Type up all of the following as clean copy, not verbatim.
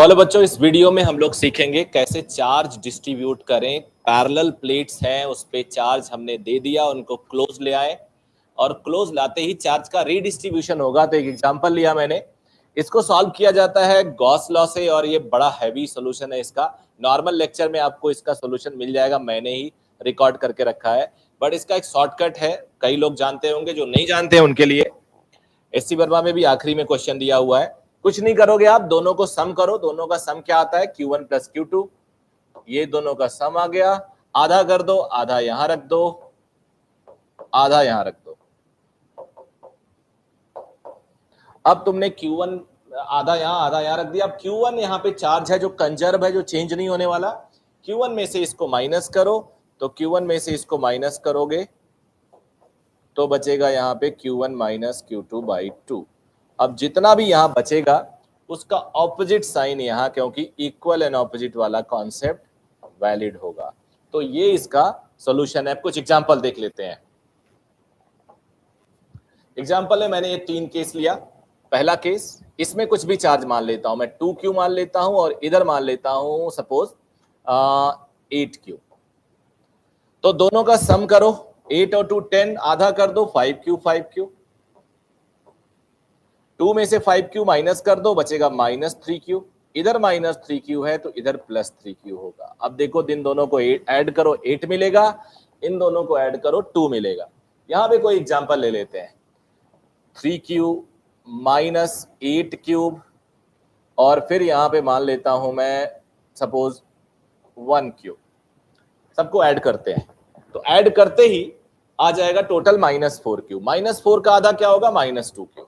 Hello बच्चों, इस video में हम लोग सीखेंगे कैसे चार्ज डिस्ट्रीब्यूट करें। पैरेलल प्लेट्स हैं, उस पे चार्ज हमने दे दिया, उनको क्लोज ले आए और क्लोज लाते ही चार्ज का रीडिस्ट्रीब्यूशन होगा। तो एक एग्जांपल लिया मैंने, इसको सॉल्व किया जाता है गॉस लॉ से और ये बड़ा हैवी सॉल्यूशन है इसका। नॉर्मल लेक्चर में आपको इसका सॉल्यूशन मिल जाएगा, मैंने ही रिकॉर्ड करके रखा है, बट इसका एक शॉर्टकट है, कई लोग जानते होंगे, जो नहीं जानते हैं उनके लिए। एससी वर्मा में भी आखिरी में क्वेश्चन दिया हुआ है। कुछ नहीं करोगे आप, दोनों को सम करो। दोनों का सम क्या आता है? Q1 plus Q2। ये दोनों का सम आ गया, आधा कर दो, आधा यहां रख दो, आधा यहां रख दो। अब तुमने Q1 आधा यहां रख दिया। अब Q1 यहाँ पे चार्ज है जो कंजर्व है, जो चेंज नहीं होने वाला। Q1 में से इसको माइनस करो, तो Q1 में से इसको माइनस करोगे तो बचेगा यहाँ पे Q1 माइनस Q2 बाई 2। अब जितना भी यहाँ बचेगा उसका ऑपोजिट साइन यहाँ, क्योंकि इक्वल एंड ऑपोजिट वाला कॉन्सेप्ट वैलिड होगा। तो ये इसका सॉल्यूशन है। कुछ एग्जांपल देख लेते हैं। एग्जांपल में मैंने ये 3 केस लिया। पहला केस, इसमें कुछ भी चार्ज मान लेता हूं मैं, 2Q मान लेता हूं और इधर मान लेता हूं सपोज 8Q। तो दोनों का सम करो, 8 और 2 10, आधा कर दो, 5Q। 2 में से 5Q माइनस कर दो, बचेगा माइनस 3Q। इधर माइनस 3Q है तो इधर प्लस 3Q होगा। अब देखो, इन दोनों को ऐड करो, 8 मिलेगा, इन दोनों को ऐड करो, 2 मिलेगा। यहां पे कोई एग्जांपल ले लेते हैं, 3Q माइनस 8 क्यूब, और फिर यहां पे मान लेता हूं मैं सपोज 1Q। सबको ऐड करते हैं, तो ऐड करते ही आ जाएगा टोटल -4Q। -4 का आधा क्या होगा? -2Q।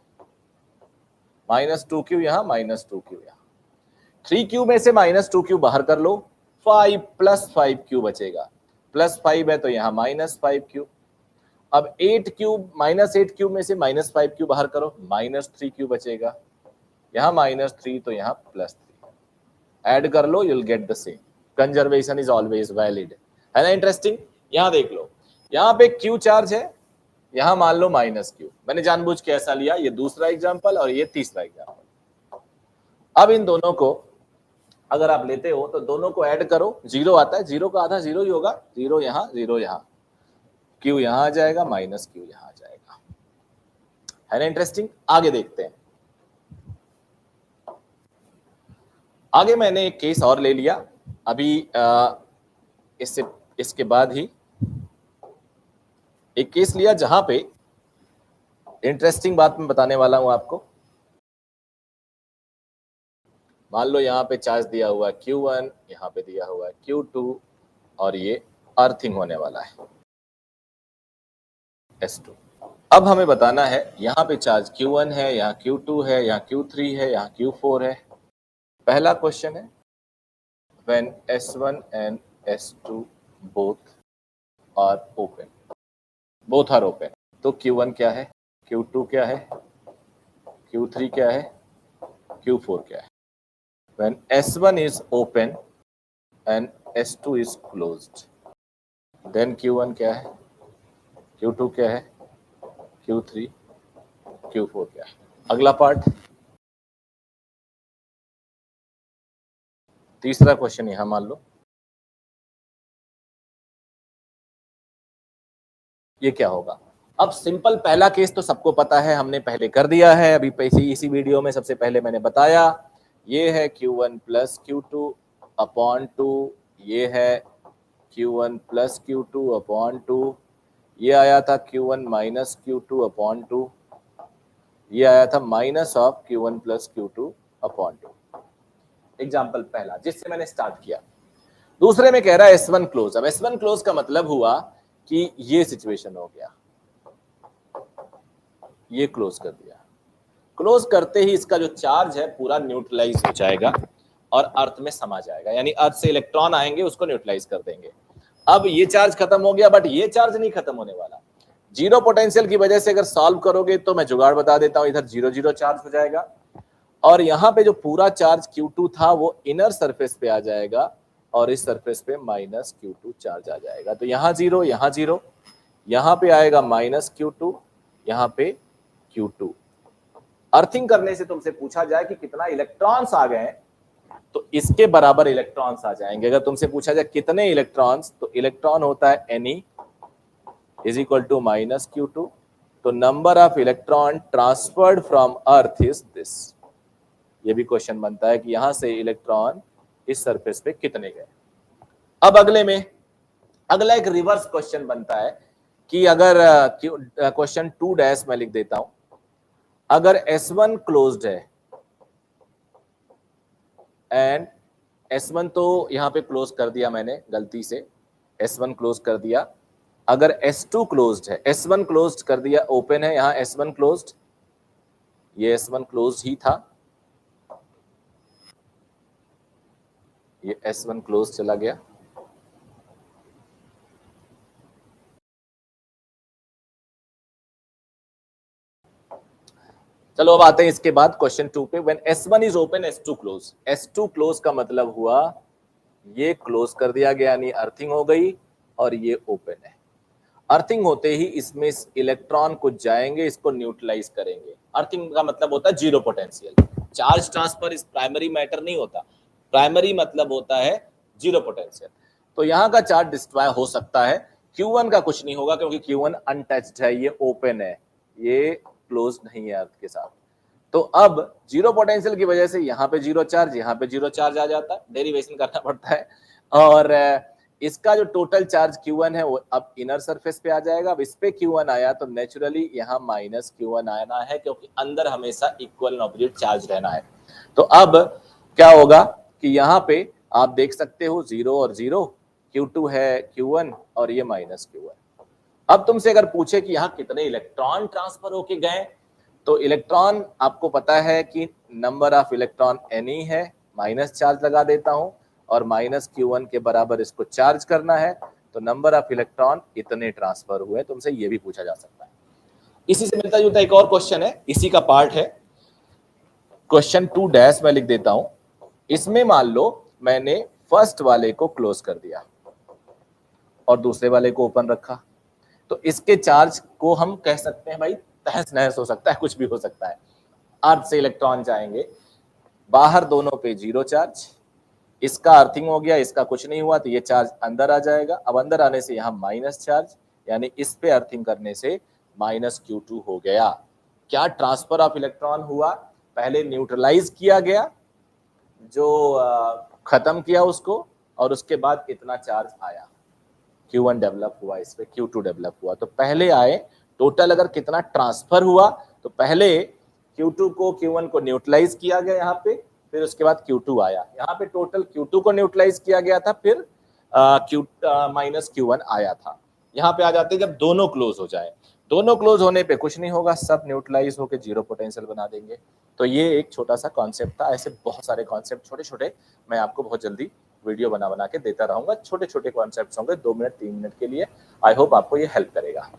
-2Q यहाँ, -2Q यहाँ। 3Q में से -2Q बाहर कर लो, 5 प्लस 5Q बचेगा। प्लस 5 है तो यहाँ -5Q। अब 8Q -8Q में से -5Q बाहर करो, -3Q बचेगा। यहाँ -3 तो यहाँ +3। ऐड कर लो, you'll get the same. Conservation is always valid, है ना? इंटरेस्टिंग। यहाँ देख लो, यहाँ पे Q चार्ज है, यहाँ मान लो -Q। मैंने जानबूझ के ऐसा लिया। ये दूसरा एग्जाम्पल और ये तीसरा एग्जाम्पल। अब इन दोनों को अगर आप लेते हो तो दोनों को ऐड करो, 0 आता है, 0 का आधा 0 ही होगा। 0 यहाँ, 0 यहाँ, Q यहाँ आ जाएगा, -Q यहाँ आ जाएगा, है ना? इंटरेस्टिंग। आगे देखते हैं। आगे मैंने एक केस और ले लिया अभी, इसके बाद ही एक केस लिया जहां पे इंटरेस्टिंग बात मैं बताने वाला हूं आपको। मान लो यहाँ पे चार्ज दिया हुआ है Q1, यहाँ पे दिया हुआ है Q2 और ये अर्थिंग होने वाला है S2। अब हमें बताना है, यहाँ पे चार्ज Q1 है, यहाँ Q2 है, यहाँ Q3 है, यहाँ Q4 है। पहला क्वेश्चन है, when S1 and S2 both are open, तो Q1 क्या है, Q2 क्या है, Q3 क्या है, Q4 क्या है? When S1 is open and S2 is closed, then Q1 क्या है, Q2 क्या है, Q3, Q4 क्या है? अगला पार्ट, तीसरा क्वेश्चन यहां मान लो, ये क्या होगा? अब सिंपल पहला केस तो सबको पता है, हमने पहले कर दिया है। अभी इसी वीडियो में सबसे पहले मैंने बताया, ये है Q1 प्लस Q2 अपॉन 2, ये है Q1 प्लस Q2 अपॉन 2, ये आया था Q1 माइनस Q2 अपॉन 2, ये आया था minus of Q1 plus Q2 upon 2। Example पहला जिससे मैंने स्टार्ट किया। दूसरे में कह रहा है S1 क्लोज। अब S1 क्लोज का मतलब हुआ कि ये सिचुएशन हो गया, ये क्लोज कर दिया। क्लोज करते ही इसका जो चार्ज है पूरा न्यूट्रलाइज हो जाएगा और अर्थ में समा जाएगा, यानी अर्थ से इलेक्ट्रॉन आएंगे, उसको न्यूट्रलाइज कर देंगे। अब ये चार्ज खत्म हो गया, बट ये चार्ज नहीं खत्म होने वाला। जीरो पोटेंशियल की वजह से अगर सॉल्व करोगे तो मैं जुगाड़ बता देता हूं, इधर 0 चार्ज हो जाएगा और यहाँ पे जो पूरा चार्ज Q2 था वो इनर सरफेस पे आ जाएगा और इस सरफेस पे -Q2 चार्ज आ जाएगा। तो यहाँ 0, यहाँ 0, यहाँ पे आएगा -Q2, यहाँ पे Q2। अर्थिंग करने से तुमसे पूछा जाए कि कितना इलेक्ट्रॉन्स आ गए, तो इसके बराबर इलेक्ट्रॉन्स आ जाएंगे। अगर तुमसे पूछा जाए कितने इलेक्ट्रॉन्स, तो इलेक्ट्रॉन होता है Ne is equal to minus Q2। तो number of electron transferred from earth is this. ये भी क्वेश्चन बनता है कि यहां से इलेक्ट्रॉन इस सरफेस पे कितने गए। अब अगला एक रिवर्स क्वेश्चन बनता है कि अगर क्वेश्चन 2 में लिख देता हूं, अगर S1 क्लोज्ड है एंड S1 तो यहां पे क्लोज कर दिया मैंने गलती से, S1 क्लोज कर दिया। अगर S2 क्लोज्ड है, S1 क्लोज्ड कर दिया, ओपन है, यहां S1 क्लोज्ड, ये S1 क्लोज्ड ही था, ये S1 क्लोज चला गया। चलो अब आते हैं इसके बाद क्वेश्चन 2 पे। When S1 is open S2 close. S2 close का मतलब हुआ ये क्लोज कर दिया गया, यानी अर्थिंग हो गई, और ये ओपन है। अर्थिंग होते ही इसमें इलेक्ट्रॉन कुछ जाएंगे, इसको न्यूट्रलाइज करेंगे। अर्थिंग का मतलब होता है जीरो पोटेंशियल। चार्ज ट्रांसफर इस प्राइमरी मैटर नहीं होता, प्राइमरी मतलब होता है जीरो पोटेंशियल। तो यहाँ का चार्ज डिस्ट्रॉय हो सकता है, Q1 का कुछ नहीं होगा क्योंकि Q1 अनटच्ड है, ये ओपन है, ये क्लोज नहीं है अर्थ के साथ। तो अब जीरो पोटेंशियल की वजह से यहाँ पे जीरो चार्ज, यहाँ पे जीरो चार्ज आ जाता है, डेरिवेशन करना पड़ता है। और इसका जो टोटल चार्ज Q1 है वो अब इनर सरफेस पे आ जाएगा। अब इस पे Q1 आया तो नेचुरली यहाँ माइनस Q1 आना है, क्योंकि अंदर हमेशा इक्वल ऑपोजिट चार्ज रहना है। तो अब क्या होगा कि यहाँ पे आप देख सकते हो 0 और 0, Q2 है Q1 और ये माइनस Q1। अब तुमसे अगर पूछे कि यहाँ कितने इलेक्ट्रॉन ट्रांसफर होके गए, तो इलेक्ट्रॉन आपको पता है कि नंबर ऑफ इलेक्ट्रॉन Ne है, माइनस चार्ज लगा देता हूं, और माइनस Q1 के बराबर इसको चार्ज करना है, तो नंबर ऑफ इलेक्ट्रॉन इतने ट्रांसफर हुए। तुमसे ये भी पूछा जा सकता है। इसी से मिलता जुलता एक और क्वेश्चन है, इसी का पार्ट है, क्वेश्चन 2 में लिख देता हूं। इसमें मान लो मैंने फर्स्ट वाले को क्लोज कर दिया और दूसरे वाले को ओपन रखा, तो इसके चार्ज को हम कह सकते हैं भाई तहस नहस हो सकता है, कुछ भी हो सकता है। अर्थ से इलेक्ट्रॉन जाएंगे, बाहर दोनों पे जीरो चार्ज, इसका अर्थिंग हो गया, इसका कुछ नहीं हुआ, तो ये चार्ज अंदर आ जाएगा। अब अंदर आने से यहाँ माइनस चार्ज, यानी इस पे अर्थिंग करने से माइनस Q2 हो गया। क्या ट्रांसफर ऑफ इलेक्ट्रॉन हुआ? पहले न्यूट्रलाइज किया गया, जो खत्म किया उसको, और उसके बाद इतना चार्ज आया, Q1 डेवलप हुआ, इस पे Q2 डेवलप हुआ। तो पहले आए टोटल अगर कितना ट्रांसफर हुआ, तो पहले Q2 को Q1 को न्यूट्रलाइज किया गया यहाँ पे, फिर उसके बाद Q2 आया। यहाँ पे टोटल Q2 को न्यूट्रलाइज किया गया था, फिर माइनस Q1 आया था। यहाँ पे आ जाते हैं जब दोनों क्लोज हो जाए। दोनों क्लोज होने पे कुछ नहीं होगा, सब न्यूट्रलाइज होकर जीरो पोटेंशियल बना देंगे। तो ये एक छोटा सा कॉन्सेप्ट था। ऐसे बहुत सारे कॉन्सेप्ट छोटे छोटे मैं आपको बहुत जल्दी वीडियो बना के देता रहूंगा। छोटे छोटे कॉन्सेप्ट्स होंगे, 2 मिनट 3 मिनट के लिए। आई होप आपको ये हेल्प करेगा।